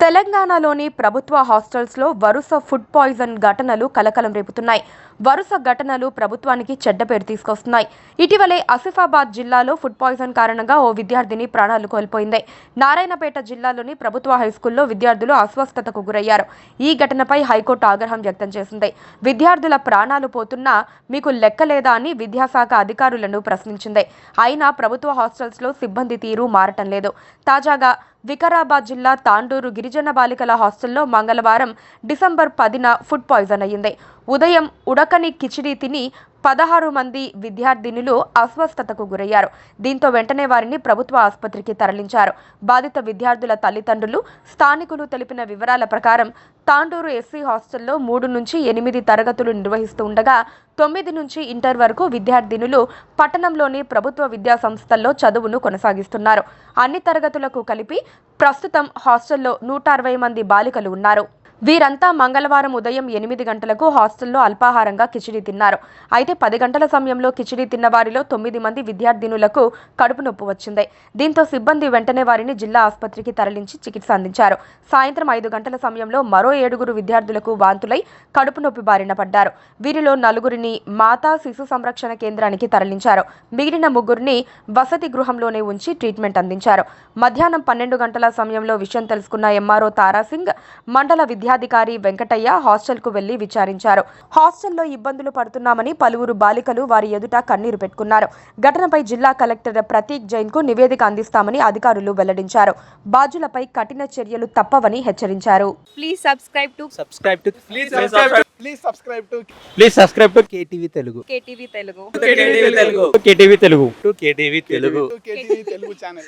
తెలంగాణలోని ప్రభుత్వ హాస్టల్స్లో వరుస ఫుడ్ పాయిజన్ ఘటనలు కలకలం రేపుతున్నాయి. వరుస ఘటనలు ప్రభుత్వానికి చెడ్డ పేరు తీసుకొస్తున్నాయి. ఇటీవలే ఆసిఫాబాద్ జిల్లాలో ఫుడ్ పాయిజన్ కారణంగా ఓ విద్యార్థిని ప్రాణాలు కోల్పోయింది. నారాయణపేట జిల్లాలోని ప్రభుత్వ హైస్కూల్లో విద్యార్థులు అస్వస్థతకు గురయ్యారు. ఈ ఘటనపై హైకోర్టు ఆగ్రహం వ్యక్తం చేసింది. విద్యార్థుల ప్రాణాలు పోతున్నా మీకు లెక్కలేదా అని విద్యాశాఖ అధికారులను ప్రశ్నించింది. అయినా ప్రభుత్వ హాస్టల్స్లో సిబ్బంది తీరు మారటం లేదు. తాజాగా వికారాబాద్ జిల్లా తాండూరు గిరిజన బాలికల హాస్టల్లో మంగళవారం డిసెంబర్ 10న ఫుడ్ పాయిజన్ అయ్యింది. ఉదయం ఉడకని కిచిడి తిని 16 మంది విద్యార్థినులు అస్వస్థతకు గురయ్యారు. దీంతో వెంటనే వారిని ప్రభుత్వ ఆసుపత్రికి తరలించారు. బాధిత విద్యార్థుల తల్లిదండ్రులు, స్థానికులు తెలిపిన వివరాల ప్రకారం తాండూరు ఎస్సీ హాస్టల్లో 3 నుంచి 8 తరగతులు నిర్వహిస్తూ ఉండగా 9 నుంచి ఇంటర్ వరకు విద్యార్థినులు పట్టణంలోని ప్రభుత్వ విద్యా సంస్థల్లో చదువును కొనసాగిస్తున్నారు. అన్ని తరగతులకు కలిపి ప్రస్తుతం హాస్టల్లో 160 మంది బాలికలు ఉన్నారు. వీరంతా మంగళవారం ఉదయం 8 గంటలకు హాస్టల్లో అల్పాహారంగా కిచిడి తిన్నారు. అయితే 10 గంటల సమయంలో కిచిడి తిన్న వారిలో 9 మంది విద్యార్థినులకు కడుపు నొప్పి వచ్చింది. దీంతో సిబ్బంది వెంటనే వారిని జిల్లా ఆసుపత్రికి తరలించి చికిత్స అందించారు. సాయంత్రం 5 గంటల సమయంలో మరో 7 విద్యార్థులకు వాంతులై కడుపు నొప్పి బారిన పడ్డారు. వీరిలో 4 మాతా శిశు సంరక్షణ కేంద్రానికి తరలించారు. మిగిలిన 3 వసతి గృహంలోనే ఉంచి ట్రీట్మెంట్ అందించారు. మధ్యాహ్నం 12 గంటల సమయంలో విషయం తెలుసుకున్న ఎంఆర్ఓ తారాసింగ్, మండల విద్యాధికారి వెంకటయ్య హాస్టల్కు వెళ్లి విచారించారు. హాస్టల్లో ఇబ్బందులు పడుతున్నామని పలువురు బాలికలు వారి ఎదుట కన్నీరు పెట్టుకున్నారు. ఘటనపై జిల్లా కలెక్టర్ ప్రతీక్ జైన్ కు నివేదిక అందిస్తామని అధికారులు వెల్లడించారు. బాధ్యులపై కఠిన చర్యలు తప్పవని హెచ్చరించారు. Please subscribe to KTV Telugu. KTV Telugu. KTV Telugu. KTV Telugu channel.